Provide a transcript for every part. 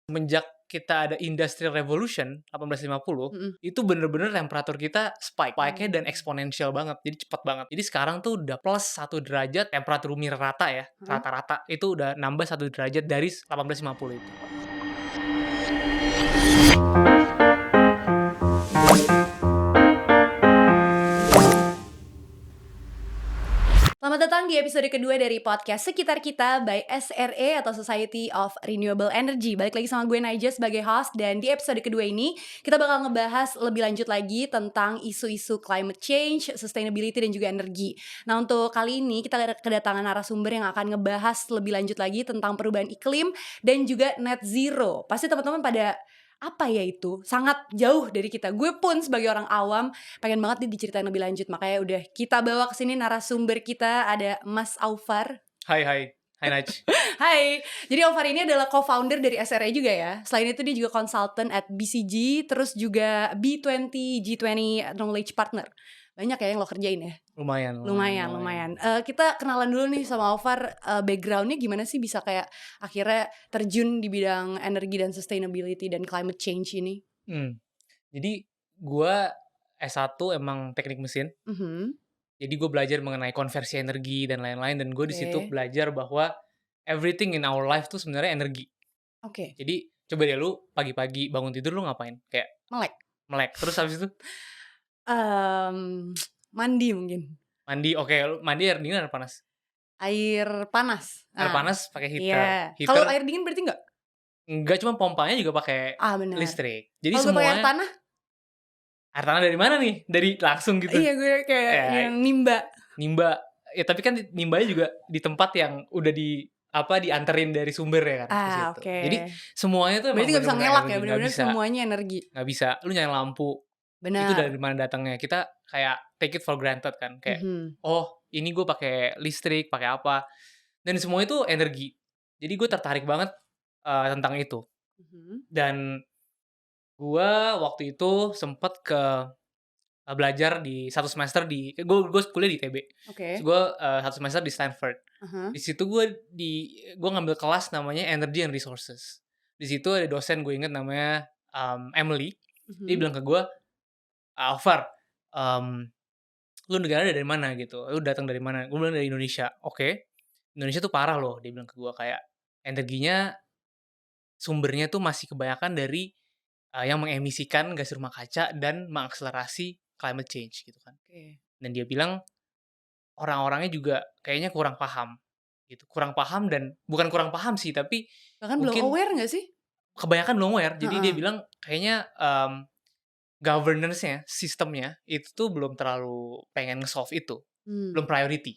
Semenjak kita ada Industrial Revolution 1850, Mhm. itu bener-bener temperatur kita spike-nya dan Oh. eksponensial banget, jadi cepet banget. Jadi sekarang tuh udah plus 1 derajat temperatur bumi rata ya, Heeh. rata-rata itu udah nambah 1 derajat dari 1850 itu. Selamat datang di episode kedua dari podcast Sekitar Kita by SRE atau Society of Renewable Energy. Balik lagi sama gue Naija sebagai host, dan di episode kedua ini kita bakal ngebahas lebih lanjut lagi tentang isu-isu climate change, sustainability, dan juga energi. Nah, untuk kali ini kita kedatangan narasumber yang akan ngebahas lebih lanjut lagi tentang perubahan iklim dan juga net zero. Pasti teman-teman pada apa ya itu? Sangat jauh dari kita. Gue pun sebagai orang awam pengen banget nih diceritain lebih lanjut, makanya udah kita bawa ke sini narasumber kita, ada Mas Aufar. Hai Naj. Hai. Jadi Aufar ini adalah co-founder dari SRE juga ya. Selain itu dia juga consultant at BCG, terus juga B20 G20 Knowledge Partner. Banyak ya yang lo kerjain ya. Lumayan. Kita kenalan dulu nih sama Aufar. Backgroundnya gimana sih bisa kayak akhirnya terjun di bidang energi dan sustainability dan climate change ini? Jadi gua S1 emang teknik mesin. Mhm. Jadi gue belajar mengenai konversi energi dan lain-lain, dan gue di situ Oke. belajar bahwa everything in our life tuh sebenarnya energi. Oke. Jadi coba deh lu pagi-pagi bangun tidur lu ngapain? Kayak Melek. melek, terus habis itu Mandi mungkin. mandi, oke, lu mandi air dingin air panas? Air panas. Air Nah, panas pakai heater. iya. Kalau Heater air dingin berarti enggak? enggak, cuma pompanya juga pakai Benar. listrik. Jadi Kalau gue pakai air semuanya tanah? air tanah dari mana nih? Dari langsung gitu? Iya, gue kayak Ya, yang nimba. nimba. Ya tapi kan nimbanya juga di tempat yang udah dianterin dari sumber ya kan, ke situ. Oke. Jadi semuanya tuh emang Berarti nggak bisa bener-bener ngelak ya, energi, nggak benar-benar bisa. semuanya energi. Nggak bisa, lu nyalain lampu, itu Benar. dari mana datangnya, kita kayak take it for granted kan, kayak, Mhm. "Oh, ini gue pakai listrik, pakai apa," dan semua itu energi. Jadi gue tertarik banget, tentang itu. Mhm. Dan gue waktu itu sempet belajar di 1 semester gue kuliah di ITB. Terus Oke. gue, 1 semester di Stanford. Aha. Di situ gue ngambil kelas namanya Energy and Resources. Di situ ada dosen gue inget namanya, Emily. Dia Mhm. bilang ke gue, "Alvar, lu negara dari mana?" gitu, "Lu datang dari mana?" Gue bilang, "Dari Indonesia." "Oke, Indonesia tuh parah loh," dia bilang ke gue, kayak energinya sumbernya tuh masih kebanyakan dari, yang mengemisikan gas rumah kaca dan mengakselerasi climate change gitu kan. Oke. Dan dia bilang orang-orangnya juga kayaknya kurang paham gitu, kurang paham, dan bukan kurang paham sih, tapi Bahkan belum mungkin aware nggak sih? kebanyakan belum aware. Jadi dia Heeh. bilang kayaknya, governance-nya, sistemnya, itu tuh belum terlalu pengen nge-solve itu, belum Mmm. priority.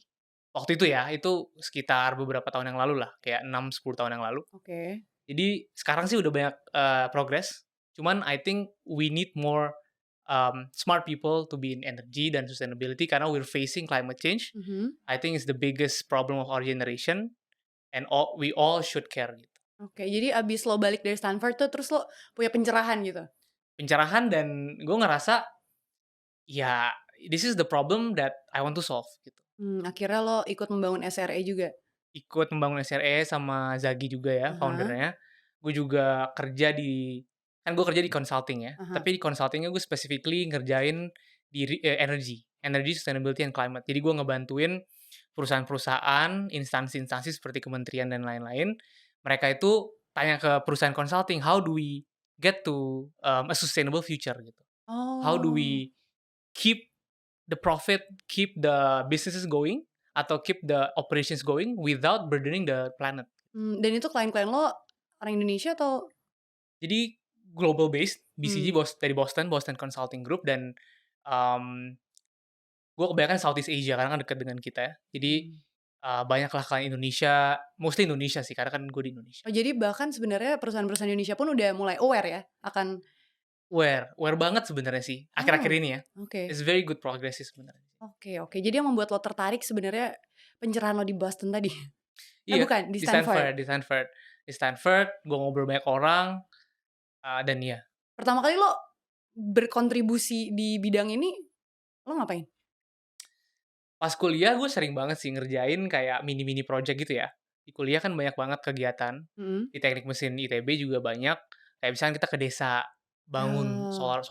Waktu itu ya, itu sekitar beberapa tahun yang lalu lah, kayak 6, 10 tahun yang lalu. Oke. Jadi sekarang sih udah banyak, progress, cuman I think we need more, smart people to be in energy dan sustainability karena we're facing climate change. Mhm. I think it's the biggest problem of our generation, and we all should care gitu. Oke, jadi abis lo balik dari Stanford tuh terus lo punya pencerahan gitu? Pencerahan, dan gue ngerasa, ya this is the problem that I want to solve gitu. Akhirnya lo ikut membangun SRE juga? Ikut membangun SRE sama Zagi juga ya, Aha. founder-nya. Gue juga kerja kan gue kerja di consulting ya, Aha. tapi di consulting-nya gue specifically ngerjain energy, sustainability, and climate. Jadi gue ngebantuin perusahaan-perusahaan, instansi-instansi seperti kementerian dan lain-lain. Mereka itu tanya ke perusahaan consulting, "How do we get to, a sustainable future?" gitu. "How do Oh. we keep the profit, keep the businesses going, atau keep the operations going without burdening the planet?" Dan itu klien-klien lo orang Indonesia atau? Jadi global based, BCG Mmm. dari Boston Consulting Group, dan, mmm, gue kebanyakan Southeast Asia karena kan dekat dengan kita ya. Jadi, Mmm. banyaklah klien Indonesia, mostly Indonesia sih karena kan gue di Indonesia. Oh, jadi bahkan sebenarnya perusahaan-perusahaan Indonesia pun udah mulai aware ya akan. Aware banget sebenarnya sih akhir-akhir Oh, ini ya. oke. It's very good progress sih sebenarnya. Oke. Jadi yang membuat lo tertarik sebenarnya pencerahan lo di Boston tadi? Iya, Bukan, di di Stanford? Stanford gue ngobrol banyak orang, dan iya. Pertama kali lo berkontribusi di bidang ini, lo ngapain? Pas kuliah gue sering banget sih ngerjain kayak mini-mini project gitu ya. di kuliah kan banyak banget kegiatan, Mhm. di teknik mesin ITB juga banyak, kayak misalkan kita ke desa, bangun Oh, solar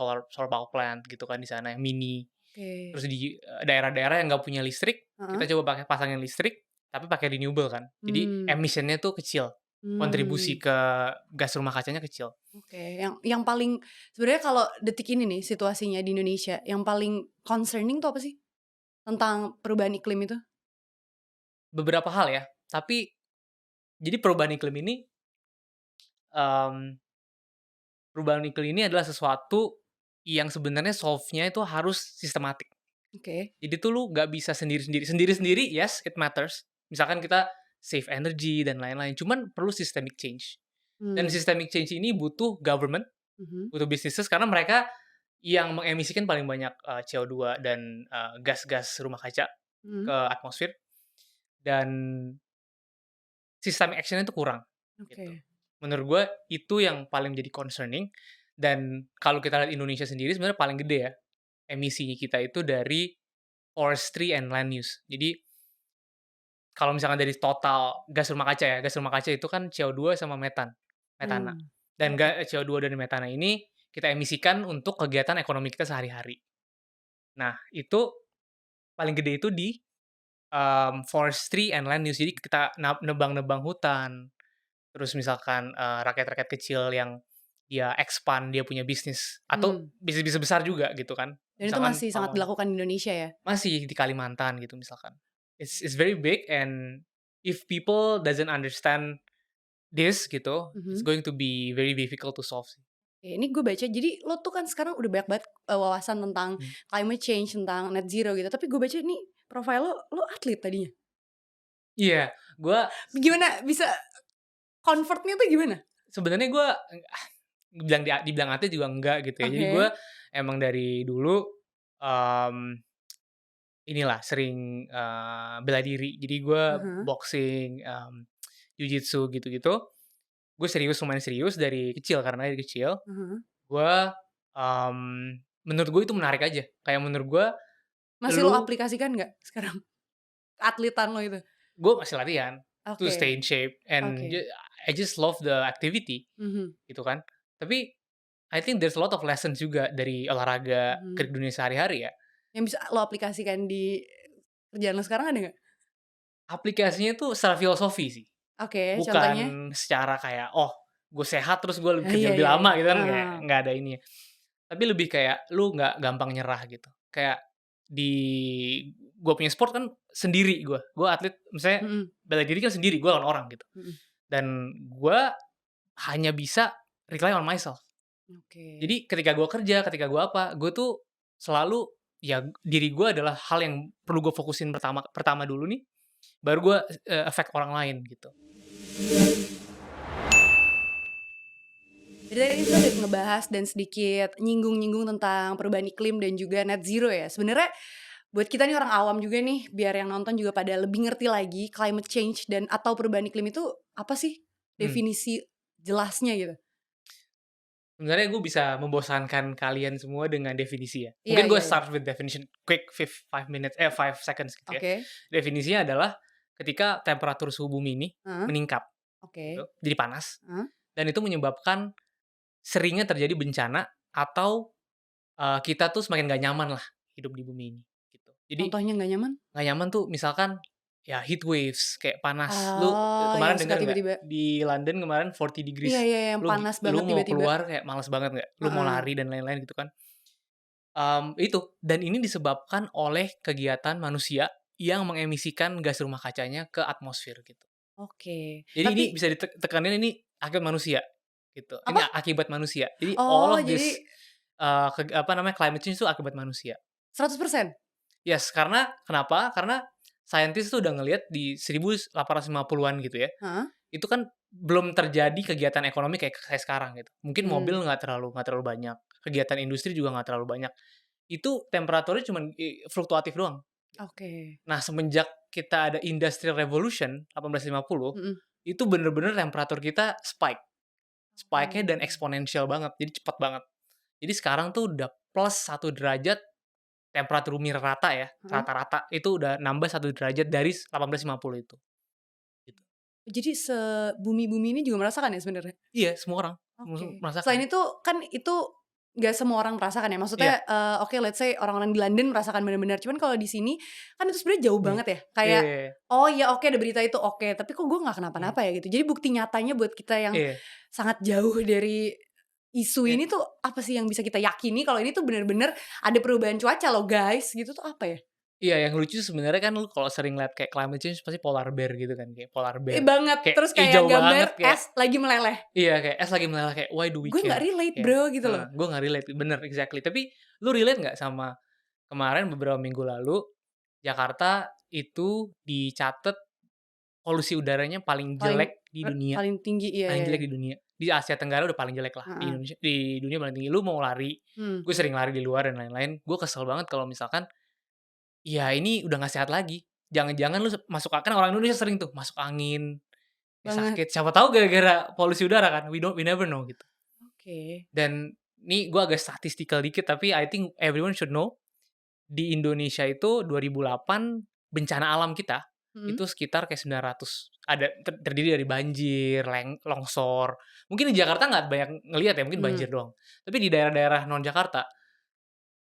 power plant gitu kan di sana yang mini. oke. Terus di, daerah-daerah yang nggak punya listrik, kita Heeh. coba pakai pasangin listrik, tapi pakai renewable kan. Jadi Mmm, emission-nya tuh kecil, kontribusi mmm, ke gas rumah kacanya kecil. oke. Yang paling sebenarnya kalau detik ini nih situasinya di Indonesia, yang paling concerning tuh apa sih? Tentang perubahan iklim itu? Beberapa hal ya, tapi jadi mmm, perubahan iklim ini adalah sesuatu yang sebenarnya solve-nya itu harus sistematik. Oke. Jadi tuh lu nggak bisa sendiri-sendiri. Sendiri-sendiri, yes, it matters. Misalkan kita save energy dan lain-lain, cuman perlu systemic change. Dan Mmm, systemic change ini butuh government, mhm, butuh businesses karena mereka yang mengemisikan paling banyak, CO2 dan, gas-gas rumah kaca mhm, ke atmosfer dan systemic action-nya itu kurang, gitu. oke. Menurut gue itu yang paling jadi concerning dan kalau kita lihat Indonesia sendiri sebenarnya paling gede ya, emisi kita itu dari forestry and land use. Jadi kalau misalkan dari total gas rumah kaca ya, gas rumah kaca itu kan CO2 sama metana. Mmm, Dan oke. CO2 dan metana ini kita emisikan untuk kegiatan ekonomi kita sehari-hari. Nah, itu paling gede itu di, forestry and land use. Jadi kita nebang-nebang hutan, terus misalkan, rakyat-rakyat kecil yang dia expand, dia punya bisnis, atau Mmm, bisnis-bisnis besar juga gitu kan. dan itu Misalkan masih sangat palm dilakukan di Indonesia ya? masih di Kalimantan gitu misalkan. It's very big and if people doesn't understand this gitu, it's Mhm. going to be very difficult to solve sih. Oke, ini gue baca jadi lo tuh kan sekarang udah banyak banget, wawasan tentang Hmm. climate change, tentang net zero gitu, tapi gue baca ini profile lo atlet tadinya. Iya, gua Gimana bisa convert-nya tuh gimana? sebenarnya gua dibilang atlet juga enggak gitu ya. Jadi gua Oke. emang dari dulu, mmm, inilah sering, bela diri. Jadi gua Ah. boxing, jiu-jitsu gitu-gitu. Gue serius, lumayan serius dari kecil karena dari kecil Ah. gua, menurut gue itu menarik aja. Kayak menurut gua Masih lo lu aplikasikan nggak sekarang? Keatletan lo itu? gue masih latihan to Oke, stay in shape and oke. I just love the activity Mhm, gitu kan. Tapi I think there's a lot of lessons juga dari olahraga ke mhm. dunia sehari-hari ya. Yang bisa lo aplikasikan di kerjaan lo sekarang ada nggak? Aplikasinya tuh secara filosofi sih, Oke, contohnya? bukan secara kayak, "Oh, gue sehat terus gue Ah, kerja iya lebih iya iya. lama," gitu kan, Heeh. nggak ada ini ya. Tapi lebih kayak lu nggak gampang nyerah gitu. Kayak di gue punya sport kan sendiri gue atlet misalnya Mhm, bela diri kan sendiri, gue lawan orang gitu. mhm. Dan gue hanya bisa rely on myself. Oke. Jadi ketika gue kerja, ketika gue apa, gue tuh selalu ya diri gue adalah hal yang perlu gue fokusin pertama pertama dulu nih, baru gue, affect orang lain gitu. Jadi tadi kita udah ngebahas dan sedikit nyinggung-nyinggung tentang perubahan iklim dan juga net zero ya. Sebenarnya buat kita nih orang awam juga nih, biar yang nonton juga pada lebih ngerti lagi climate change dan atau perubahan iklim itu apa sih Mmm, definisi jelasnya gitu? sebenarnya gue bisa membosankan kalian semua dengan definisi ya. Iya Mungkin gue iya iya. start with definition quick 5 seconds gitu ya. Oke. Definisinya adalah ketika temperatur suhu bumi ini Heeh. meningkat gitu, Oke. jadi panas Heeh. dan itu menyebabkan seringnya terjadi bencana atau, kita tuh semakin nggak nyaman lah hidup di bumi ini, gitu. Jadi Contohnya nggak nyaman? nggak nyaman tuh misalkan ya heat waves kayak panas. Lu, Oh, yang kemarin suka denger nggak tiba-tiba di London kemarin 40 iya degrees, iya yang panas lu banget mau tiba-tiba. keluar kayak males banget nggak? Lu mau Heeh. lari dan lain-lain gitu kan. Itu dan ini disebabkan oleh kegiatan manusia yang mengemisikan gas rumah kacanya ke atmosfer gitu. Oke. Jadi ini Tapi bisa tekanin ini akibat manusia gitu. Ini apa? akibat manusia. Jadi all Oh, of this, jadi apa namanya, climate change itu akibat manusia. 100%? Yes, karena kenapa? Karena saintis tuh udah ngelihat di 1850-an gitu ya, Heeh. itu kan belum terjadi kegiatan ekonomi kayak sekarang gitu. Mungkin mobil Mmm, nggak terlalu banyak, kegiatan industri juga nggak terlalu banyak. Itu temperaturnya cuman fluktuatif doang. oke. Nah, semenjak kita ada Industrial Revolution 1850, Mhm. itu bener-bener temperatur kita spike. Spike-nya dan Oh. eksponensial banget, jadi cepet banget. Jadi sekarang tuh udah +1 derajat temperatur bumi rata ya, Heeh. rata-rata itu udah nambah 1 derajat dari 1850 itu, gitu. Jadi sebumi-bumi ini juga merasakan ya sebenarnya? Iya, semua orang Oke. merasakan. Selain itu kan itu nggak semua orang merasakan ya, maksudnya, Iya, oke let's say orang-orang di London merasakan benar-benar, cuman kalau di sini kan itu sebenarnya jauh iya. banget ya, Iya kayak, iya iya. "Oh ya oke ada berita itu, oke, tapi kok gue nggak Mmm, kenapa-napa ya?" Gitu. Jadi bukti nyatanya buat kita yang iya sangat jauh dari isu iya. ini tuh apa sih yang bisa kita yakini kalau ini tuh bener-bener ada perubahan cuaca loh guys, gitu tuh apa ya? Iya, yang lucu sebenarnya kan lu kalau sering lihat kayak climate change pasti polar bear gitu kan, kayak polar bear Banget, kayak terus kayak ijo gambar banget kayak es lagi meleleh. iya, kayak es lagi meleleh kayak, "Why do we Gue nggak care?" relate Kayak Bro, gitu heeh, loh. gue nggak relate, bener, exactly. Tapi lu relate nggak sama kemarin beberapa minggu lalu, Jakarta itu dicatat polusi udaranya paling Paling jelek di dunia, paling tinggi, iya paling iya iya. jelek di dunia. Di Asia Tenggara udah paling jelek lah, di Heeh. Indonesia di dunia paling tinggi. Lu mau lari, Mmm, gue sering lari di luar dan lain-lain, gue kesel banget kalau misalkan, ya ini udah nggak sehat lagi. Jangan-jangan lu masuk kan orang Indonesia sering tuh masuk angin, banget. sakit, siapa tahu gara-gara polusi udara kan, we never know gitu. Oke. Dan ini gue agak statistikal dikit tapi I think everyone should know, di Indonesia itu 2008 bencana alam kita, Mhm, itu sekitar kayak 900, ada terdiri dari banjir, longsor. Mungkin di Jakarta nggak banyak ngelihat ya, mungkin mhm. banjir doang. Tapi di daerah-daerah non Jakarta,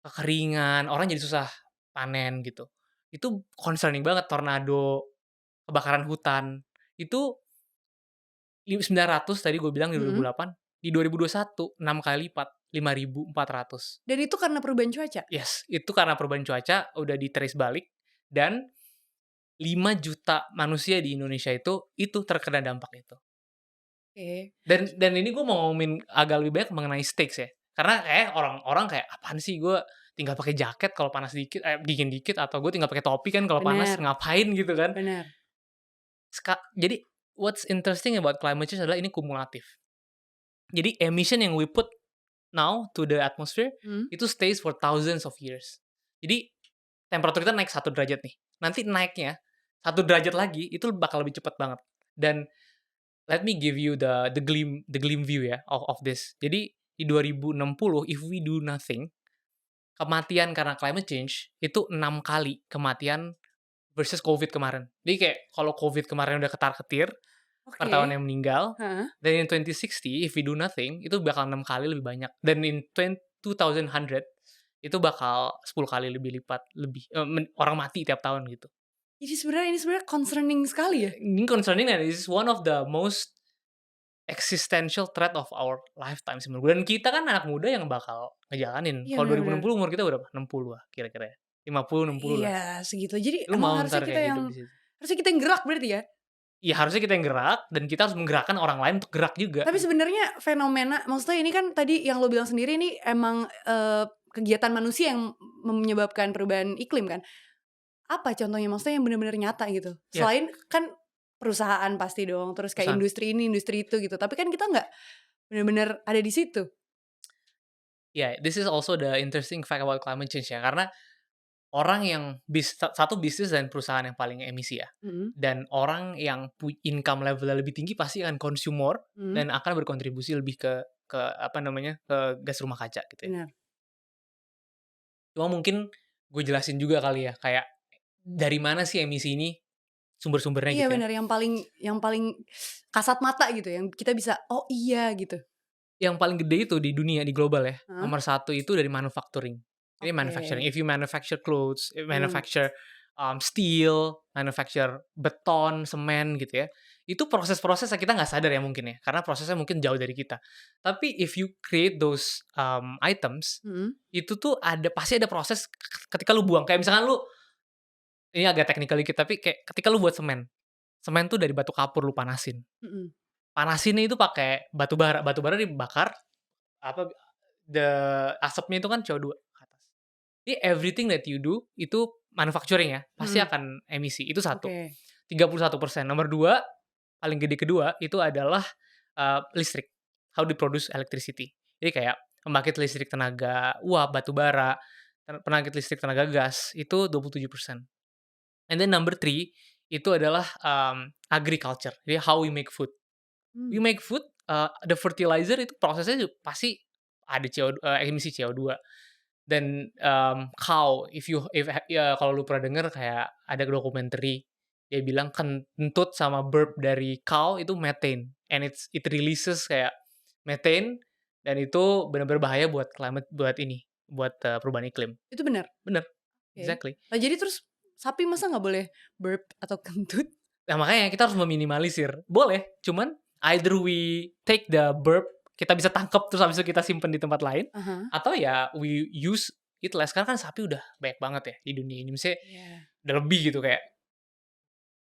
kekeringan, orang jadi susah panen gitu. Itu concerning banget, tornado, kebakaran hutan, itu 900 tadi gue bilang di Mhm. 2008, di 2021 6 kali lipat, 5.400. Dan itu karena perubahan cuaca? Yes, itu karena perubahan cuaca udah di-trace balik dan 5 juta manusia di Indonesia itu terkena dampak itu. Oke. Dan ini gue mau ngomongin agak lebih banyak mengenai stakes ya, karena kayak orang-orang kayak, "Apaan sih gue tinggal pakai jaket kalau panas dikit dingin dikit, atau gue tinggal pakai topi kan kalau panas, Bener ngapain?" Gitu kan. bener. Jadi what's interesting about climate change adalah ini kumulatif. Jadi emission yang we put now to the atmosphere, Mhm. itu stays for thousands of years. Jadi temperatur kita naik 1 derajat nih, nanti naiknya 1 derajat lagi itu bakal lebih cepat banget. Dan let me give you the gleam view ya of this. Jadi di 2060 if we do nothing, kematian karena climate change itu 6 kali kematian versus Covid kemarin. Jadi kayak kalau Covid kemarin udah ketar-ketir per tahun Oke. yang meninggal, Heeh. dan in 2060 if we do nothing itu bakal 6 kali lebih banyak. Dan in 2100 itu bakal 10 kali lebih lipat lebih, orang mati tiap tahun gitu. Jadi sebenarnya ini sebenarnya concerning sekali ya? Ini concerning and this is one of the most existential threat of our lifetime sih menurut gue, dan kita kan anak muda yang bakal ngejalanin. Iya Kalau bener bener. 2060 umur kita berapa? 60 lah kira-kira ya? 50, 60 lah. Iya segitu. Jadi Lu emang mau entar kayak hidup di situ? harusnya kita yang gerak berarti ya? Ya harusnya kita yang gerak dan kita harus menggerakkan orang lain untuk gerak juga Tapi gitu. sebenarnya fenomena maksudnya ini kan tadi yang lo bilang sendiri ini emang, kegiatan manusia yang menyebabkan perubahan iklim kan? Apa contohnya? Maksudnya yang bener-bener nyata gitu? Ya, Selain kan perusahaan pasti dong, terus kayak pesan. industri ini, industri itu gitu, tapi kan kita nggak bener-bener ada di situ. Ya, this is also the interesting fact about climate change ya, karena orang yang satu bisnis dan perusahaan yang paling emisi ya, Mhm dan orang yang income level-nya lebih tinggi pasti akan consume more mhm, dan akan berkontribusi lebih ke apa namanya, ke gas rumah kaca gitu ya. bener. Cuma mungkin gue jelasin juga kali ya, kayak dari mana sih emisi ini sumber-sumbernya Iya gitu ya. bener, yang paling kasat mata gitu, yang kita bisa, "Oh iya," gitu. Yang paling gede itu di dunia, di global ya, Heeh, nomor satu itu dari manufacturing. Ini manufacturing, oke. if you manufacture clothes, Mmm, manufacture, steel, manufacture beton, semen gitu ya, itu proses-proses yang kita nggak sadar ya mungkin ya, karena prosesnya mungkin jauh dari kita. Tapi if you create those, items, mhm itu tuh pasti ada proses ketika lu buang, kayak misalkan lu ini agak teknikal dikit, tapi kayak ketika lu buat semen, semen tuh dari batu kapur lu panasin. mhm. Panasinnya itu pakai batu bara dibakar, apa, the asapnya itu kan CO2 ke atas. Jadi everything that you do itu manufacturing ya, pasti Mhm, akan emisi, itu satu. oke. 31%. Nomor 2 paling gede kedua, itu adalah, listrik. How to produce electricity. Jadi kayak pembangkit listrik tenaga uap, batu bara, pembangkit listrik tenaga gas, itu 27%. And then number 3 itu adalah, agriculture, jadi how we make food. We Mmm, make food, the fertilizer itu prosesnya pasti ada emisi CO2 dan, cow if you if ya kalau lu pernah denger kayak ada documentary Dia bilang kentut sama burp dari cow itu methane, and it releases kayak methane, dan itu benar-benar bahaya buat climate, buat perubahan iklim. Itu benar? Bener, Oke. exactly. Lah jadi terus sapi masa nggak boleh burp atau kentut? Nah, makanya kita harus meminimalisir. Boleh, cuman either we take the burp, kita bisa tangkap terus habis itu kita simpen di tempat lain, Aha. atau ya we use it less. Karena kan sapi udah banyak banget ya di dunia ini, misalnya Iya. udah lebih gitu kayak.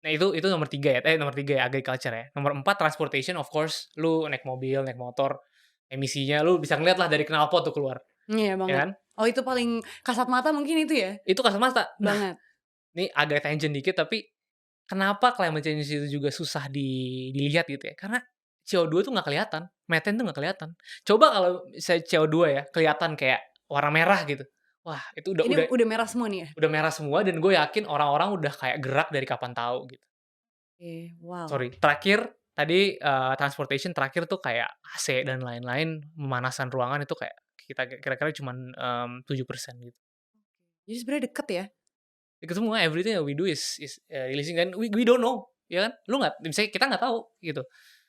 Nah itu nomor 3 ya, nomor 3 ya agriculture ya. Nomor 4 transportation, of course, lu naik mobil, naik motor, emisinya lu bisa ngeliat lah dari knalpot tuh keluar, Iya ya banget. kan? Oh itu paling kasat mata mungkin itu ya? Itu kasat mata. Nah, Banget. ini agak tangent dikit tapi kenapa climate change itu juga susah dilihat gitu ya? Karena CO2 tuh nggak kelihatan, methane tuh nggak kelihatan. Coba kalau misalnya CO2 ya kelihatan kayak warna merah gitu. Wah, itu udah Ini udah udah merah semua nih ya? udah merah semua dan gue yakin orang-orang udah kayak gerak dari kapan tahu gitu. Oke, wow. Sorry, terakhir tadi, transportation terakhir tuh kayak AC dan lain-lain, pemanasan ruangan itu kayak kita kira-kira cuman, 7% gitu. Jadi sebenarnya deket ya? Itu semua everything that we do is releasing, and we don't know, ya kan? Lu nggak misalnya kita nggak tahu gitu.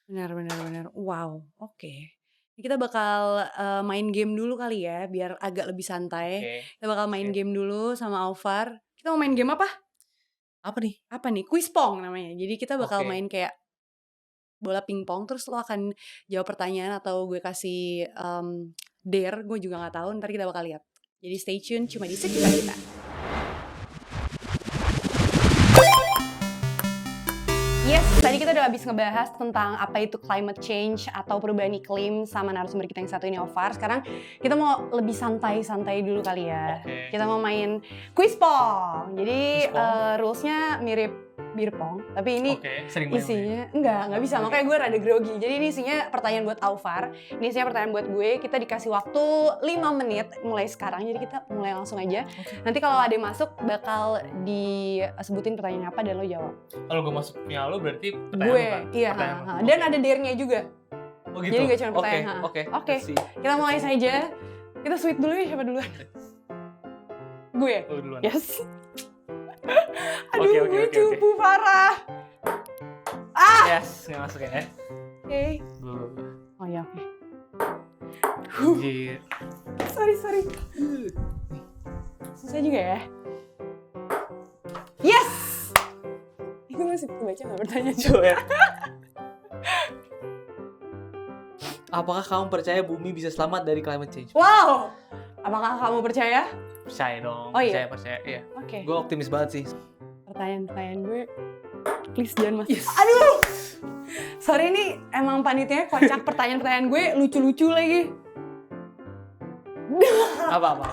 Benar benar benar. Wow, oke. Ini kita bakal, main game dulu kali ya, biar agak lebih santai. Oke, Kita bakal main sip. game dulu sama Aufar. Kita mau main game apa? Apa nih? Apa nih? Quiz Pong namanya. Jadi kita bakal Oke. main kayak bola pingpong, terus lo akan jawab pertanyaan atau gue kasih, dare, gue juga nggak tahu, ntar kita bakal lihat. Jadi stay tune cuma di Sekitar Kita. Yes, tadi kita udah habis ngebahas tentang apa itu climate change atau perubahan iklim sama narasumber kita yang satu ini, Ovar. Sekarang kita mau lebih santai-santai dulu kali ya. Oke. Kita mau main quiz pong. Jadi Quiz pong? rules-nya mirip beer pong, tapi ini Oke, sering main ya? isinya nggak bisa. Oke. Makanya gue rada grogi. Jadi ini isinya pertanyaan buat Aufar, ini isinya pertanyaan buat gue. Kita dikasih waktu 5 menit mulai sekarang. Jadi kita mulai langsung aja. Oke. Nanti kalau ada yang masuk bakal disebutin pertanyaannya apa dan lo jawab. Kalau gue masuk punya lu berarti pertanyaan Gue, lu kan? iya. Pertanyaan lu. Dan Oke. ada dare-nya juga. Oh gitu? Jadi nggak cuma pertanyaan. Oke, Oke. let's see. Kita mulai saja. Kita sweet dulu ya, siapa duluan? Gue. Lu duluan. Yes. Aduh, Oke. gue cupu parah. Yes, nggak masuk ya? Oke. Dulu. Oh ya, oke. Anjir. Sorry. Susah juga ya. Yes. Itu masih kebaca nggak pertanyaan? Coba ya. Apakah kamu percaya bumi bisa selamat dari climate change? Wow. Apakah kamu percaya? Percaya dong. Oh, iya? Percaya. Iya. Oke. Gue optimis banget sih. Pertanyaan gue, please jangan masuk. Yes. Aduh. Sorry, ini emang panitianya kocak. Pertanyaan-pertanyaan gue lucu-lucu lagi. Apa?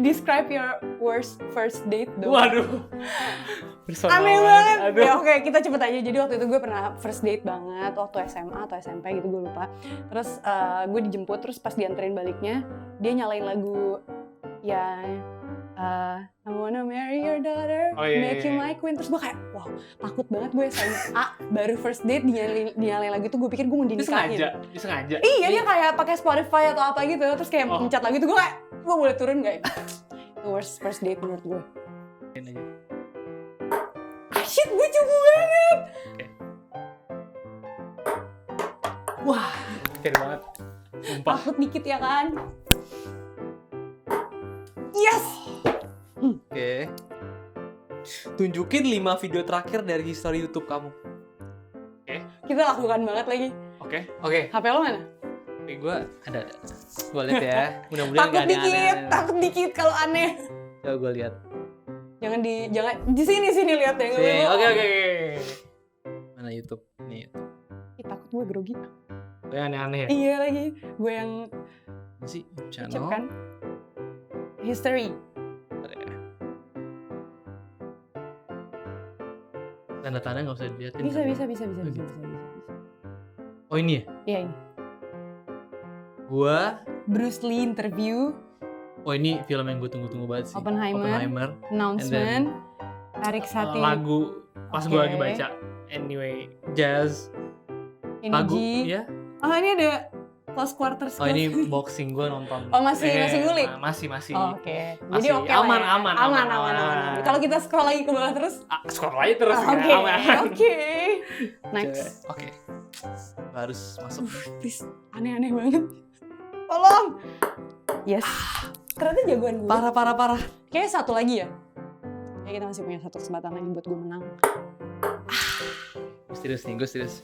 Describe your worst first date dong. Waduh. Personal Aneh banget. Aduh. Ya oke, kita cepet aja. Jadi waktu itu gue pernah first date banget waktu SMA atau SMP gitu, gue lupa. Terus gue dijemput, terus pas dianterin baliknya dia nyalain lagu yang I wanna marry your daughter, Oh, iya, make you iya. my queen. Terus gue kayak, wow, takut banget gue SMA baru first date dinyalain lagu itu. Gue pikir gue mau Dia dinikahin. sengaja. Iya, dia kayak pakai Spotify atau apa gitu. Terus kayak Oh. mencat lagu itu, gue kayak, gue boleh turun gak ya? Itu worst first date menurut gue. Shit, gue cupu banget. Wah, keren banget. Sumpah. Takut dikit ya kan? Yes! Oke. Tunjukin 5 video terakhir dari history YouTube kamu. Kita lakukan banget lagi. Oke. HP lo mana? Gue ada. Gue lihat ya. Mudah-mudahan Takut nggak ada dikit, aneh-aneh. takut dikit kalau aneh. Coba gue lihat. Jangan di sini lihat ya. Sini. Oke. Mana YouTube? Nih. Ih, takut gue grogi. Gue aneh-aneh ya. Iya lagi. Gue yang Ini sih cep channel. kan. History. Tanda-tanda nggak usah dilihatin. Bisa. Oke. Oh ini ya? Iya ini. Gua. Bruce Lee interview, Oh ini film yang gue tunggu-tunggu banget sih. Oppenheimer. announcement, Erik Satie, Lagu pas gue lagi Oke. baca. Anyway, jazz. Lagu. Energy. Ya. Oh ini ada close quarters Oh ini close. boxing gue nonton. Oh, masih ngulik? Masih. Oh, oke. Jadi Masih oke lah aman, ya. aman. Aman. Kalau kita scroll lagi ke bawah terus? Scroll aja terus ya, Oke. aman. Next. Oke. Harus masuk. Please, aneh-aneh banget. Tolong. Yes. Ternyata jagoan gue. Parah. Kayaknya satu lagi ya. Kayaknya kita masih punya satu kesempatan lagi buat gue menang. Gue serius.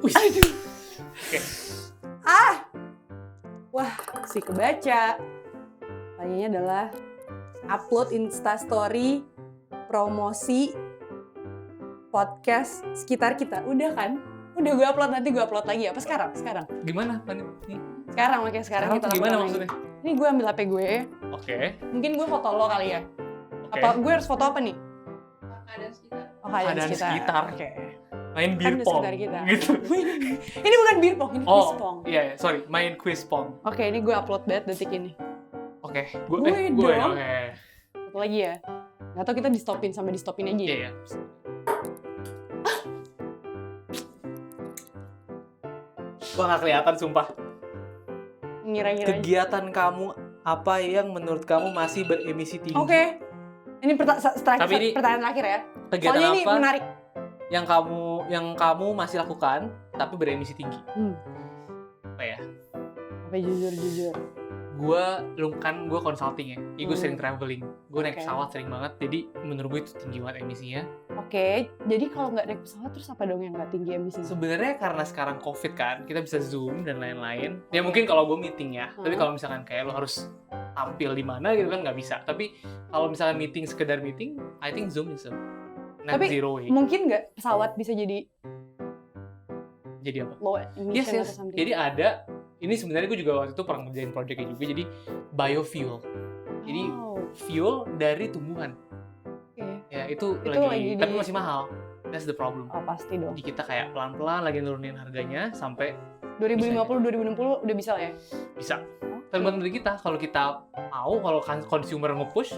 Aduh. Oke. Wah, si kebaca. Pertanyaannya adalah upload Instastory promosi podcast sekitar kita. Udah kan? Udah gue upload, nanti gue upload lagi. Apa sekarang? Gimana? Nih. Sekarang kita gimana lakukan maksudnya? lagi. Ini gue ambil HP gue. Oke. Mungkin gue foto lo kali ya. Oke. Apa gue harus foto apa nih? Keadaan sekitar. Oke. Main Kan beer di pong. sekitar kita. Gitu. Ini bukan beer pong, ini quiz pong. Iya, sorry. Main quiz pong. Oke, ini gue upload banget detik ini. Oke. Gue dong. Oke. Satu lagi ya. Gak tau kita di-stopin sampai di-stopin aja ya. Iya. Gua gak kelihatan sumpah. Ngira-ngira aja. Kegiatan kamu apa yang menurut kamu masih beremisi tinggi? Oke. Ini Tapi ini pertanyaan terakhir ya. Kegiatan Soalnya ini apa menarik. yang kamu masih lakukan tapi beremisi tinggi? Apa ya? Apa jujur. Gue consulting ya. Jadi gue sering traveling. Gue naik Oke. pesawat sering banget. Jadi menurut gue itu tinggi banget emisinya. Oke, jadi kalau nggak naik pesawat terus apa dong yang nggak tinggi emisinya? Sebenarnya karena sekarang COVID kan, kita bisa Zoom dan lain-lain. Ya mungkin kalau gue meeting ya. Tapi kalau misalkan kayak lo harus tampil di mana gitu kan nggak bisa. Tapi kalau misalkan meeting sekedar meeting, I think Zoom is a net Tapi zero way. mungkin nggak pesawat bisa jadi Jadi apa? low emission Yes. atau something? Jadi ada, ini sebenarnya gue juga waktu itu pernah ngerjain projectnya juga, jadi biofuel. Jadi fuel dari tumbuhan. Oke. Ya itu Itu lagi lagi tapi di- masih mahal. That's the problem. Oh, pasti dong. Jadi kita kayak pelan-pelan lagi nurunin harganya sampai 2050, 2060 udah bisa lah ya? bisa. Tergantung dari kita. Kalau kita mau, kalau consumer nge-push,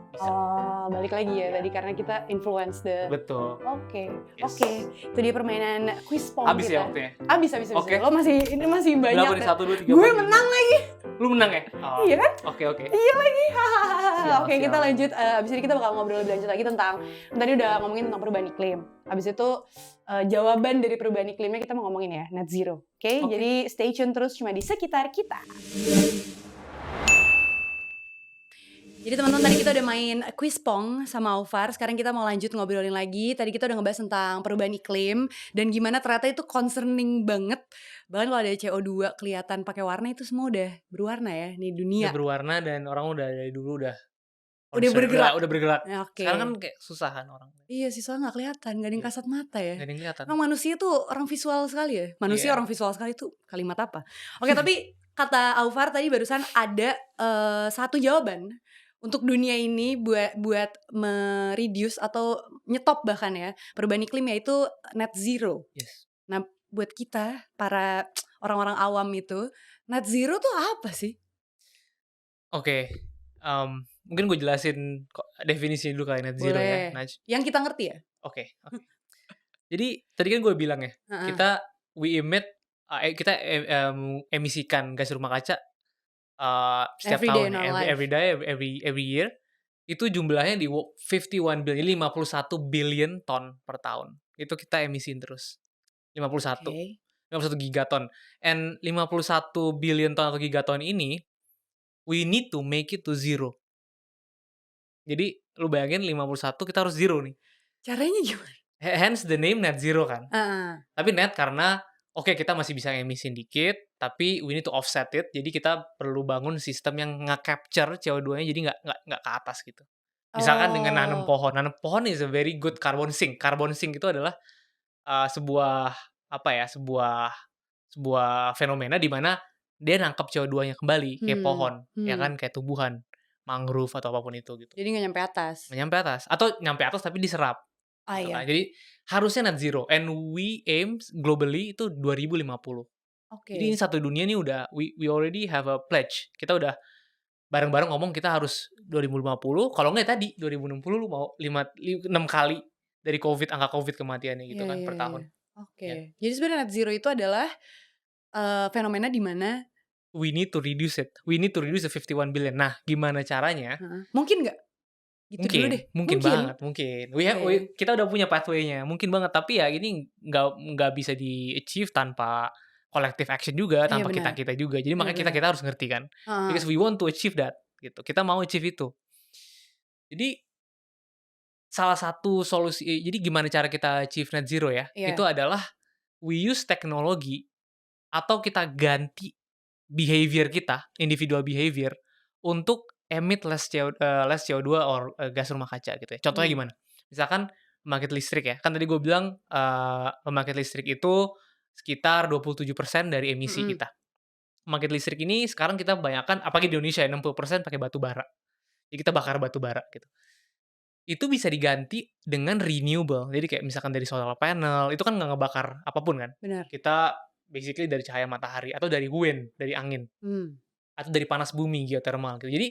bisa. Oh, balik lagi ya tadi karena kita influence the. Betul. Oke. Yes. Itu dia permainan quiz pong Habis kita. ya waktunya. Bisa. Oke. Lo ini masih banyak. Berapa nih? 1, 2, 3, Gue 4, 5. menang lagi. Lu menang ya? Oh. Iya kan? Oke. Hahaha. Oke, Siap. kita lanjut. Abis ini kita bakal ngobrol lebih lanjut lagi tentang tadi udah ngomongin tentang perubahan iklim. Abis itu jawaban dari perubahan iklimnya kita mau ngomongin ya net zero. Oke, Oke. jadi stay tune terus cuma di sekitar kita. Jadi teman-teman tadi kita udah main quiz pong sama Aufar. Sekarang kita mau lanjut ngobrolin lagi. Tadi kita udah ngebahas tentang perubahan iklim dan gimana ternyata itu concerning banget. Bahkan kalau ada CO2 kelihatan pakai warna itu semua udah berwarna ya nih dunia. Udah berwarna dan orang udah dari dulu udah bergerak. Udah bergerak. Oke. Sekarang kan kayak susahan orang. Iya sih soalnya nggak kelihatan, nggak ada yang kasat mata ya. Gak ada yang kelihatan. Emang manusia tuh orang visual sekali ya. Manusia Iya. orang visual sekali itu kalimat apa? Oke tapi kata Aufar tadi barusan ada satu jawaban untuk dunia ini buat mereduce atau nyetop bahkan ya perubahan iklim yaitu net zero. Yes. Nah buat kita para orang-orang awam itu net zero tuh apa sih? Oke. Mungkin gue jelasin definisi dulu kali net zero Boleh. ya. Naj. Yang kita ngerti ya? Oke. Jadi tadi kan gue bilang ya, kita emisikan gas rumah kaca setiap Every day tahun, in our life. every year. Itu jumlahnya di 51 billion, 51 billion ton per tahun. Itu kita emisiin terus. 51 gigaton. And 51 billion ton atau gigaton ini we need to make it to zero. Jadi lu bayangin 51 kita harus zero nih. Caranya gimana? Hence the name net zero kan. Tapi net karena oke, kita masih bisa emisiin dikit, tapi we need to offset it. Jadi kita perlu bangun sistem yang nge-capture CO2-nya jadi nggak ke atas gitu. Misalkan dengan nanam pohon. Nanam pohon is a very good carbon sink. Carbon sink itu adalah sebuah fenomena di mana dia nangkep CO2-nya kembali kayak pohon, ya kan, kayak tumbuhan, mangrove atau apapun itu gitu. Jadi nggak nyampe atas. Nggak nyampe atas atau nyampe atas tapi diserap. Gitu Iya. kan. Jadi harusnya net zero and we aim globally itu 2050. Oke. Jadi ini satu dunia nih udah we already have a pledge. Kita udah bareng-bareng ngomong kita harus 2050. Kalau nggak tadi 2060 lu mau 6 kali dari angka COVID kematiannya gitu kan per tahun. Ya. Oke. Jadi sebenarnya net zero itu adalah, fenomena di mana We need to reduce it. We need to reduce the 51 billion. Nah, gimana caranya? heeh, mungkin nggak? Gitu dulu deh, Mungkin mungkin? banget, mungkin. Oke. Kita udah punya pathway-nya, mungkin banget. Tapi ya ini nggak bisa di-achieve tanpa collective action juga, Iya tanpa benar, kita-kita juga. Jadi benar makanya benar. kita-kita harus ngerti kan, Heeh, because we want to achieve that, gitu. Kita mau achieve itu. Jadi salah satu solusi jadi gimana cara kita achieve net zero ya, itu iya, adalah we use teknologi atau kita ganti behavior kita, individual behavior untuk emit less CO2 or, gas rumah kaca gitu ya. Contohnya mmm, gimana? Misalkan pembangkit listrik ya, kan tadi gue bilang, pembangkit listrik itu sekitar 27% dari emisi mhm, kita. Pembangkit listrik ini sekarang kita kebanyakan apalagi di Indonesia ya, 60% pakai batu bara. Jadi kita bakar batu bara gitu. Itu bisa diganti dengan renewable. Jadi kayak misalkan dari solar panel, itu kan nggak ngebakar apapun kan. benar, Kita basically dari cahaya matahari atau dari wind, dari angin. mmm, Atau dari panas bumi, geothermal gitu. Jadi,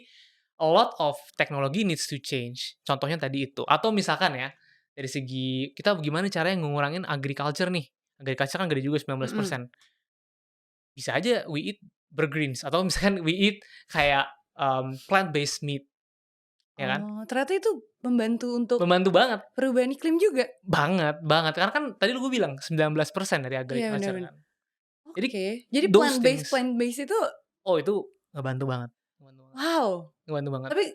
a lot of technology needs to change. Contohnya tadi itu. Atau misalkan ya, dari segi kita gimana caranya ngurangin agriculture nih. Agriculture kan gede juga mhm. 19%. Bisa aja we eat bergreens atau misalkan we eat kayak, plant-based meat, ya kan. Oh, ternyata itu membantu untuk Membantu banget, perubahan iklim juga? banget banget. Karena kan tadi gue bilang 19% dari Iya, benar agriculture benar. kan. Jadi Oke, jadi those things plant-based itu oh itu ngebantu banget ngebantu banget wow, ngebantu banget. tapi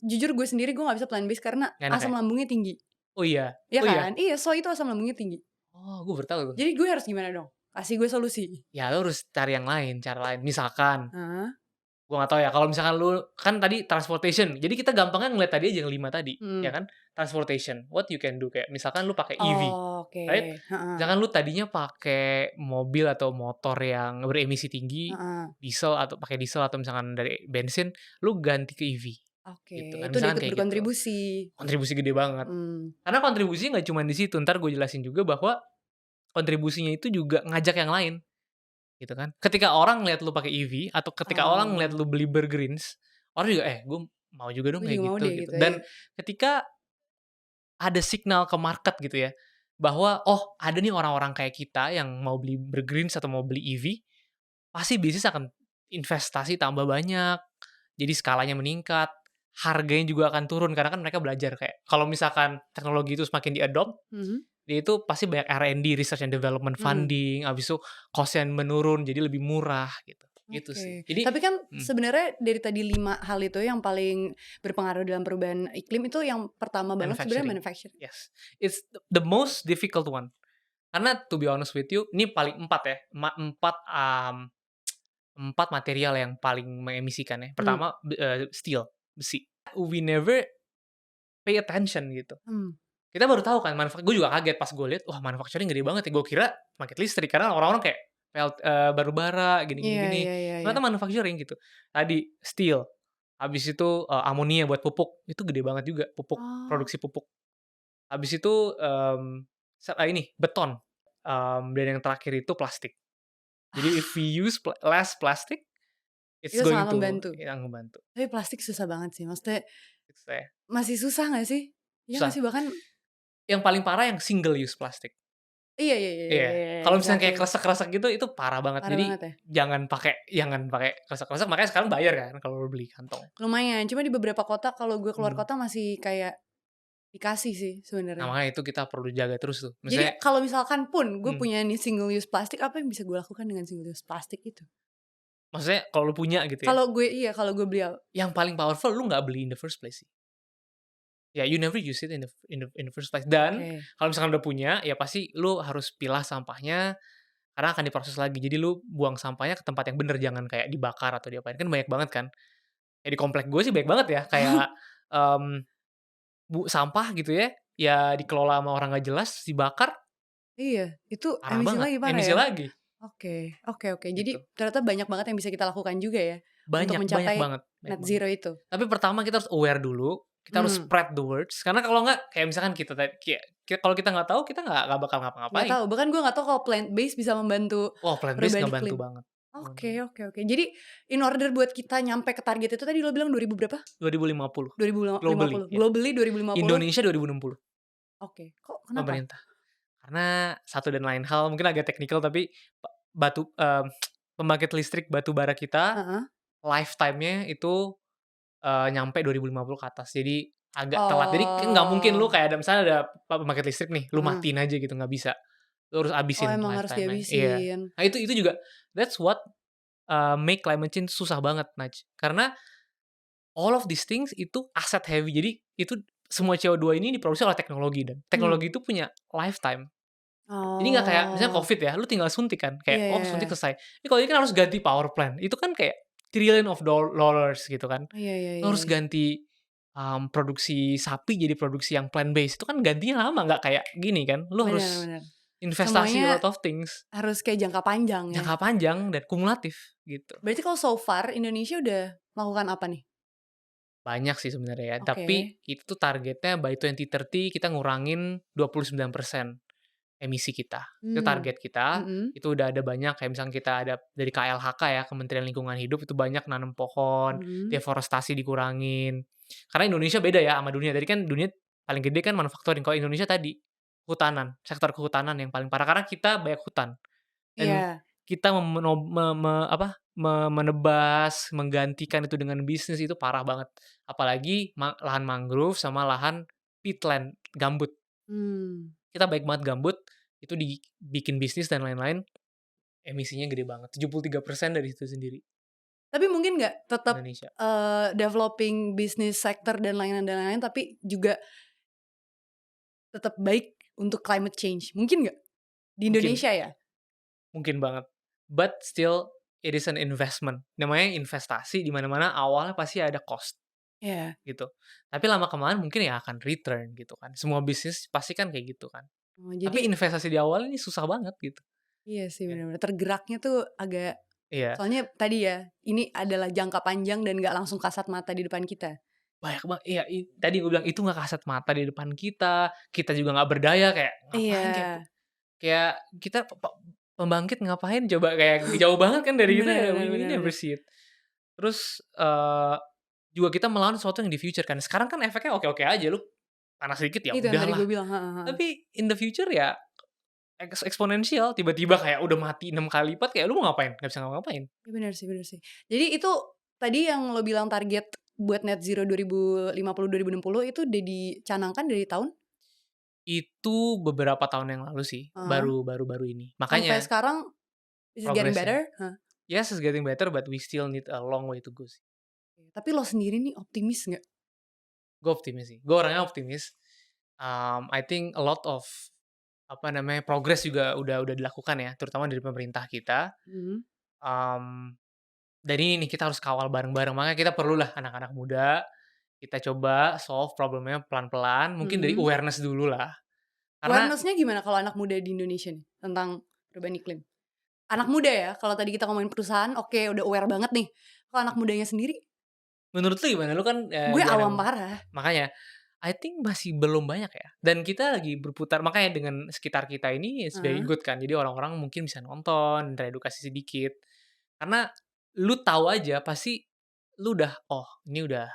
jujur gue sendiri gue nggak bisa plant-based karena Nggak enak ya? asam lambungnya tinggi, Oh iya? iya Oh iya? kan? Iya, soy itu asam lambungnya tinggi. Oh gue baru tahu tuh. Jadi gue harus gimana dong? Kasih gue solusi. Ya lu harus cari yang lain, cara lain. Misalkan, Heeh, gua nggak tahu ya, kalau misalkan lu kan tadi transportation, jadi kita gampangnya ngeliat tadi aja yang 5 tadi, ya mhm. kan? Transportation, what you can do, kayak misalkan lu pakai EV, Oke, right? heeh, Misalkan lu tadinya pakai mobil atau motor yang beremisi tinggi, heeh. diesel atau pakai diesel atau misalkan dari bensin, lu ganti ke EV, Oke, gitu kan, itu udah misalkan ikut kayak gitu. berkontribusi. Kontribusi gede banget. Mmm. Karena kontribusinya nggak cuma di situ, entar gue jelasin juga bahwa kontribusinya itu juga ngajak yang lain. Gitu kan. Ketika orang ngelihat lu pakai EV atau ketika orang ngelihat Oh, lu beli Burgerins, orang juga, "Eh, gue mau juga dong gue kayak juga mau gitu," deh gitu. gitu, iya. Dan ketika ada signal ke market gitu ya, bahwa, "Oh, ada nih orang-orang kayak kita yang mau beli Burgerins atau mau beli EV," pasti bisnis akan investasi tambah banyak, jadi skalanya meningkat, harganya juga akan turun karena kan mereka belajar kayak kalau misalkan teknologi itu semakin di-adopt, Mhm, dia itu pasti banyak R&D, research and development mmm. funding, habis itu cost-nya menurun jadi lebih murah gitu, gitu sih. Oke, Jadi tapi kan mhm, sebenarnya dari tadi 5 hal itu yang paling berpengaruh dalam perubahan iklim itu yang pertama banget sebenarnya manufacturing, manufacturing. yes. It's the most difficult one. Karena to be honest with you, ini paling 4 ya, 4 material yang paling mengemisikan ya. Mmm, Pertama, steel, besi. We never pay attention gitu. mmm. Kita baru tahu kan gue juga kaget pas gue lihat, wah manufacturing gede banget ya, gue kira pembangkit listrik karena orang-orang kayak batu bara gini gini Iya gini, iya iya iya. ternyata manufacturing gitu. Tadi steel, habis itu, amonia buat pupuk, itu gede banget juga pupuk, Oh, produksi pupuk. Habis itu, ini beton, dan yang terakhir itu plastik. Jadi if we use less plastic, it's itu going sangat to membantu. ya ngebantu, Tapi plastik susah banget sih, maksudnya gitu saya. masih susah nggak sih? Iya nggak Susah, sih? Bahkan yang paling parah yang single use plastik. iya iya iya iya Iya, iya iya, kalau misalnya kayak exactly. kresek-kresek gitu, itu parah banget. Parah Jadi banget ya? jangan pakai kresek-kresek, makanya sekarang bayar kan kalau lu beli kantong. Lumayan, cuma di beberapa kota kalau gue keluar Mhm. kota masih kayak dikasih sih Nah, sebenarnya. makanya itu kita perlu jaga terus tuh. Jadi Misalnya kalau misalkan pun gue mhm, punya nih single use plastik, apa yang bisa gue lakukan dengan single use plastik itu? maksudnya kalau lu punya gitu ya, Kalau gue iya, kalau gue beli yang paling powerful lu nggak beli in the first place sih. Ya you never use it in the first place. Dan oke. kalau misalkan udah punya, ya pasti lu harus pilah sampahnya karena akan diproses lagi. Jadi lu buang sampahnya ke tempat yang bener, jangan kayak dibakar atau diapain, kan banyak banget kan. Ya di komplek gue sih banyak banget ya, kayak, mmm, sampah gitu ya, ya dikelola sama orang nggak jelas, dibakar, Iya, itu parah emisi banget, lagi, parah emisi ya? lagi, Oke oke oke. Jadi gitu. ternyata banyak banget yang bisa kita lakukan juga ya, untuk Banyak banyak mencapai banget banyak net banget. zero itu? Tapi pertama kita harus aware dulu, kita harus Mmm, spread the words, karena kalau nggak kayak misalkan kita kayak kalau kita nggak tahu, kita nggak bakal nggak ngapa-ngapain. tahu, bahkan gue nggak tahu kalau plant based bisa membantu Wah, plant based perubahan ngebantu iklim. banget ngebantu Oke banget. oke oke. Jadi in order buat kita nyampe ke target itu tadi lo bilang 2000 berapa? 2050 2050 globally, ya. globally 2050. Indonesia 2060 Oke, kok kenapa? pemerintah. Karena satu dan lain hal mungkin agak teknikal tapi batu pembangkit listrik batu bara kita Heeh. lifetime-nya itu, nyampe 2050 ke atas. Jadi agak telat. Jadi kan nggak mungkin lu Oh. kayak ada misalnya ada pembangkit listrik nih, lu Heeh. matiin aja gitu, nggak bisa. Lu harus Oh, habisin emang harus lifetime-nya. Iya. dihabisin. Nah itu juga that's what, make climate change susah banget, Naj. Karena all of these things itu asset heavy. Jadi itu semua CO2 ini diproduksi oleh teknologi dan Mmm. teknologi itu punya lifetime. Jadi nggak kayak misalnya Oh. Covid ya, lu tinggal suntik kan, Iya kayak, oh iya suntik iya. selesai. Ini kalau ini kan harus ganti power plant, itu kan kayak trillion of dollars gitu kan. Iya iya Lu iya harus iya. ganti, produksi sapi jadi produksi yang plant based, itu kan gantinya lama, nggak kayak gini kan. Lu Bener harus bener. investasi a Semuanya lot of things, harus kayak jangka panjang ya. jangka panjang dan kumulatif gitu. Berarti kalau so far Indonesia udah melakukan apa nih? Banyak sih sebenarnya ya, Oke. tapi itu tuh targetnya by 2030 kita ngurangin 29% emisi kita. Itu Mmm. target kita, Mhm. itu udah ada banyak kayak misalnya kita ada dari KLHK ya, Kementerian Lingkungan Hidup itu banyak nanam pohon, Mhm. deforestasi dikurangin. Karena Indonesia beda ya sama dunia, tadi kan dunia paling gede kan manufacturing, kalau Indonesia tadi hutanan, sektor kehutanan yang paling parah karena kita banyak hutan dan Iya, kita meno me me apa, menebas, menggantikan itu dengan bisnis itu parah banget. Apalagi lahan mangrove sama lahan peatland, gambut. mmm. Kita baik banget gambut, itu dibikin bisnis dan lain-lain, emisinya gede banget, 73% dari situ sendiri, Tapi mungkin nggak tetap, Indonesia. developing bisnis sektor dan lain-lain, tapi juga tetap baik untuk climate change, mungkin nggak? Di Mungkin Indonesia ya? mungkin banget, but still it is an investment. Namanya investasi di mana-mana awalnya pasti ada cost, Iya. gitu. Tapi lama-kelamaan mungkin ya akan return gitu kan, semua bisnis pasti kan kayak gitu kan. Oh, Tapi jadi investasi di awal ini susah banget gitu. iya sih Ya. bener bener, tergeraknya tuh agak Iya, soalnya tadi ya, ini adalah jangka panjang dan nggak langsung kasat mata di depan kita. banyak iya, tadi gue bilang itu nggak kasat mata di depan kita juga nggak berdaya kayak Iya, ngapain kayak kita pembangkit ngapain coba, kayak jauh banget kan dari kita bener ya, bener we bener never bener. see it. Terus, juga kita melawan sesuatu yang di future kan. Sekarang kan efeknya oke-oke aja, lu panas dikit ya Itu yang tadi udahlah. gue bilang, heeh heeh. Tapi in the future ya eksponensial, tiba-tiba kayak udah mati 6 kali lipat, kayak lu mau ngapain? Nggak bisa ngapa-ngapain. Iya bener sih bener sih. Jadi itu tadi yang lo bilang target buat net zero 2050, 2060 itu udah dicanangkan dari tahun? Itu beberapa tahun yang lalu sih, Heeh. baru ini. Sampai Makanya sekarang is it getting progresnya. better? Heeh. Yes, it's getting better but we still need a long way to go sih. Tapi lo sendiri nih optimis nggak? Gue optimis sih, gue orangnya optimis. I think a lot of, apa namanya, progres juga udah dilakukan ya, terutama dari pemerintah kita. Mhm. Mmm, dan ini nih kita harus kawal bareng-bareng, makanya kita perlulah anak-anak muda, kita coba solve problemnya pelan-pelan, mungkin dari Mhm. awareness dulu lah. Karena Awareness-nya gimana kalau anak muda di Indonesia nih tentang perubahan iklim? Anak muda ya, kalau tadi kita ngomongin perusahaan oke udah aware banget nih. Kalau anak mudanya sendiri, menurut lu gimana? Lu kan, gue awam jarang parah. makanya, I think masih belum banyak ya, dan kita lagi berputar makanya dengan sekitar kita ini is very Heeh. good kan, jadi orang-orang mungkin bisa nonton, teredukasi sedikit. Karena lu tahu aja pasti lu udah, "Oh ini udah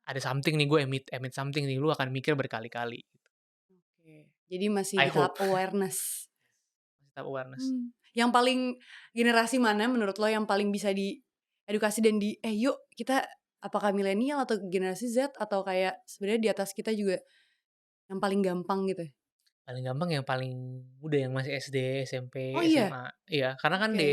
ada something nih, gue emit emit something nih," lu akan mikir berkali-kali. Oke, jadi masih I di tahap hope, awareness. tetap awareness. Yang paling generasi mana menurut lo yang paling bisa diedukasi dan yuk kita apakah milenial atau generasi Z atau kayak sebenarnya di atas kita juga yang paling gampang gitu? Paling gampang yang paling muda yang masih SD, Oh SMP, iya? SMA. Iya, karena kan Oke.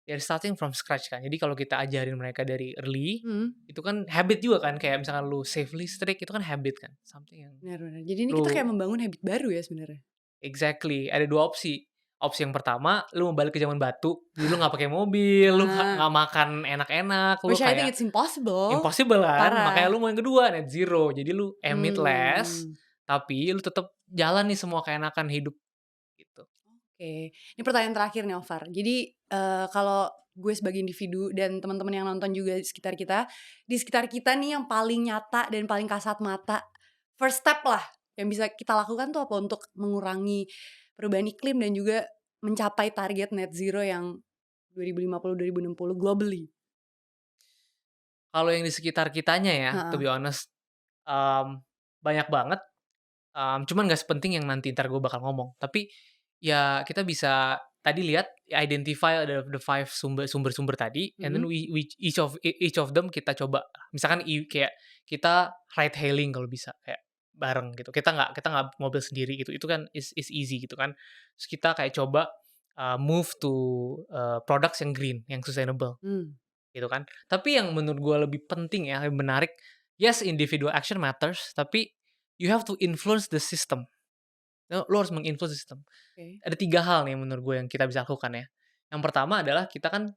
they're starting from scratch kan. Jadi kalau kita ajarin mereka dari early, Mhm, itu kan habit juga kan, kayak misalkan lu save listrik itu kan habit kan, something yang benar benar. Jadi ini kita kayak lu membangun habit baru ya sebenarnya? exactly, ada 2 opsi. Opsi yang pertama, lu mau balik ke zaman batu, jadi lu nggak pakai mobil, lu Nah, nggak makan enak-enak, lu which I think kayak it's impossible, impossible kan, makanya parah. lu mau yang kedua, net zero. Jadi lu emit less, Mmm, tapi lu tetap jalan nih semua keenakan hidup, gitu. oke. Ini pertanyaan terakhir nih Ovar. Jadi, kalau gue sebagai individu dan teman-teman yang nonton juga di sekitar kita nih yang paling nyata dan paling kasat mata, first step lah yang bisa kita lakukan tuh apa untuk mengurangi perubahan iklim dan juga mencapai target net zero yang 2050, 2060 globally? Kalau yang di sekitar kitanya ya, to Heeh. be honest, mmm, banyak banget. Cuman nggak sepenting yang nanti entar gue bakal ngomong. Tapi, ya kita bisa tadi lihat, identify the 5 sumber-sumber tadi, and then Mhm. each of them kita coba. Misalkan kayak kita ride hailing kalau bisa, kayak bareng gitu. Kita nggak mobil sendiri gitu, itu kan is easy gitu kan. Terus kita kayak coba, move to, products yang green, yang sustainable. Mmm, Gitu kan. Tapi yang menurut gue lebih penting ya, lebih menarik, yes individual action matters, tapi you have to influence the system. Lu harus menginfluence system. oke. Ada 3 hal nih menurut gue yang kita bisa lakukan ya. Yang pertama adalah kita kan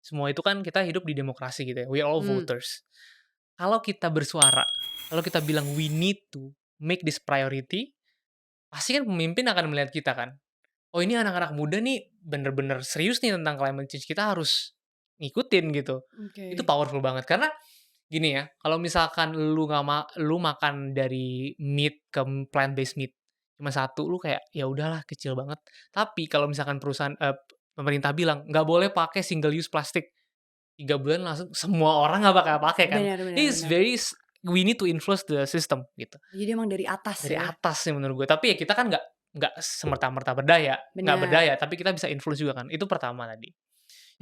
semua itu kan kita hidup di demokrasi gitu ya, we are all Mmm, voters. Kalau kita bersuara, kalau kita bilang we need to make this priority, pasti kan pemimpin akan melihat kita kan, "Oh ini anak-anak muda nih bener-bener serius nih tentang climate change, kita harus ngikutin," gitu. Itu oke. powerful banget karena gini ya, kalau misalkan lu makan dari meat ke plant based meat, cuma satu, lu kayak, ya udahlah kecil banget. Tapi kalau misalkan pemerintah bilang, "Nggak boleh pakai single use plastik," 3 bulan langsung semua orang nggak bakal pakai kan. Benar benar This benar. very we need to influence the system gitu. Jadi emang dari atas Dari ya? atas sih menurut gue, tapi ya kita kan nggak semerta-merta nggak Benar. berdaya, tapi kita bisa influence juga kan, itu pertama tadi.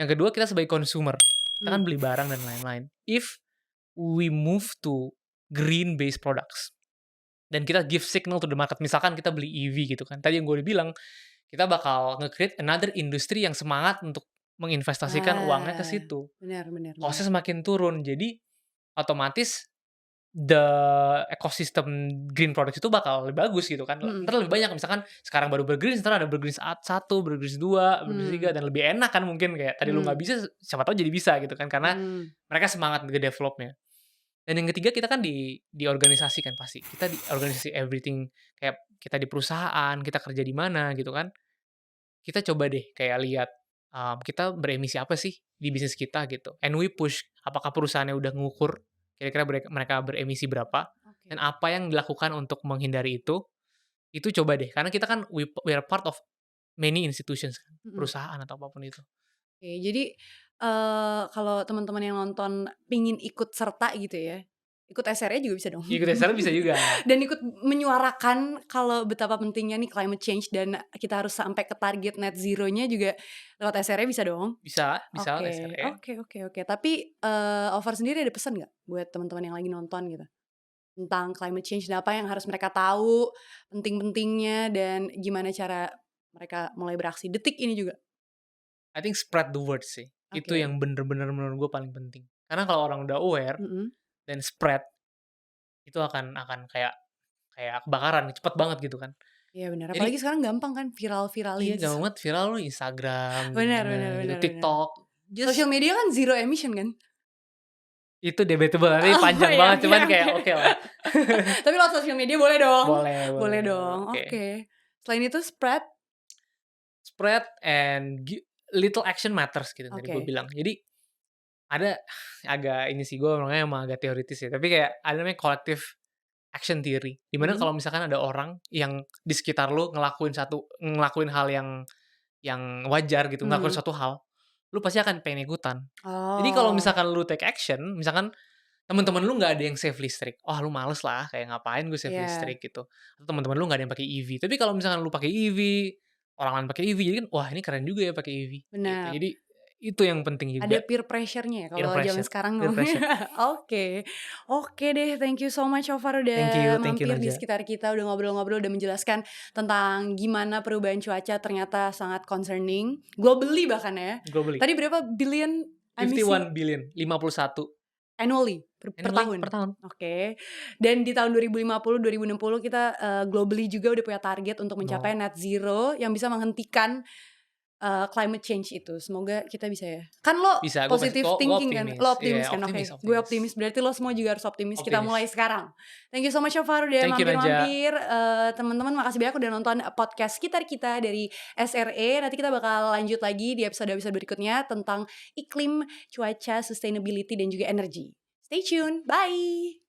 Yang kedua kita sebagai consumer, kita Mmm, kan beli barang dan lain-lain. If we move to green based products dan kita give signal to the market, misalkan kita beli EV gitu kan, tadi yang gue udah bilang, kita bakal nge-create another industry yang semangat untuk menginvestasikan uangnya ke ah, situ. benar benar benar. Cost-nya semakin turun, jadi otomatis the ekosistem green products itu bakal lebih bagus gitu kan, Mhm, entar lebih banyak, misalkan sekarang baru Burgerins, entar ada Burgerins 1, Burgerins 2, Burgerins 3, mmm, dan lebih enak kan mungkin, kayak tadi lu nggak mmm, bisa, siapa tahu jadi bisa gitu kan, karena mmm, mereka semangat nge-develop-nya. Dan yang ketiga kita kan di organisasi kan pasti, kita di organisasi everything, kayak kita di perusahaan, kita kerja di mana gitu kan, kita coba deh kayak lihat, kita beremisi apa sih di bisnis kita gitu, and we push, apakah perusahaannya udah ngukur kira-kira mereka beremisi berapa, dan oke, apa yang dilakukan untuk menghindari itu coba deh, karena kita kan we are part of many institutions kan, mhm. perusahaan atau apapun itu. Oke, jadi, kalau teman-teman yang nonton pingin ikut serta gitu ya, ikut SRE juga bisa dong. Ikut SR bisa juga, Dan ikut menyuarakan kalau betapa pentingnya nih climate change dan kita harus sampai ke target net zero-nya juga lewat SRE bisa dong? bisa bisa Oke SRE. oke oke oke. Tapi, Over sendiri ada pesan nggak buat teman-teman yang lagi nonton gitu? Tentang climate change dan apa yang harus mereka tahu, penting-pentingnya dan gimana cara mereka mulai beraksi detik ini juga? I think spread the word sih, itu Oke, yang bener-bener menurut gue paling penting. Karena kalau orang udah aware mhm. dan spread, itu akan kayak kayak kebakaran, cepet banget gitu kan. Iya benar, Jadi apalagi sekarang gampang kan iya viral-viralin gampang banget viral lu Instagram, di benar mana benar gitu, benar benar. TikTok, just Sosial media kan zero emission kan? itu debatable, nanti Oh panjang ya, banget, oke cuman oke. kayak okelah. Tapi lewat sosial media boleh dong? Boleh Boleh boleh, dong, oke. oke. Selain itu spread? Spread and little action matters gitu tadi gue Oke, bilang. Jadi ada agak ini sih, gue orangnya emang agak teoritis ya, tapi kayak ada namanya collective action theory, di mana mhm, kalau misalkan ada orang yang di sekitar lu ngelakuin hal yang wajar gitu, ngelakuin mhm. suatu hal, lu pasti akan pengen ikutan. Jadi kalau Oh, misalkan lu take action, misalkan temen-temen lu nggak ada yang save listrik, "Oh lu males lah, kayak ngapain gue save iya, listrik," gitu. Atau temen-temen lu nggak ada yang pakai EV, tapi kalau misalkan lu pakai EV, orang lain pakai EV, jadi kan, "Wah ini keren juga ya pakai EV," gitu. benar. Jadi itu yang penting juga, Ada peer pressure-nya ya peer kalau zaman pressure sekarang peer ngomongnya. pressure. Oke. Oke deh, thank you so much Ovar udah Thank you mampir di Naja, sekitar kita, udah ngobrol-ngobrol, udah menjelaskan tentang gimana perubahan cuaca ternyata sangat concerning, globally bahkan ya. globally. Tadi berapa billion emisi 51 billion, 51 annually per annually tahun? per tahun. Oke. Dan di tahun 2050, 2060 kita, globally juga udah punya target untuk mencapai No, net zero yang bisa menghentikan climate change itu, semoga kita bisa ya. Kan lo bisa, positive gue thinking kan? optimis, Lo iya optimis kan? optimis Oke, gue optimis optimis, berarti lo semua juga harus optimis, kita mulai optimis. sekarang. Thank you so much Shofar udah Thank you Naja, mampir-mampir, teman-teman makasih banyak udah nonton podcast sekitar kita dari SRE, nanti kita bakal lanjut lagi di episode-episode berikutnya tentang iklim, cuaca, sustainability, dan juga energi. Stay tune, bye!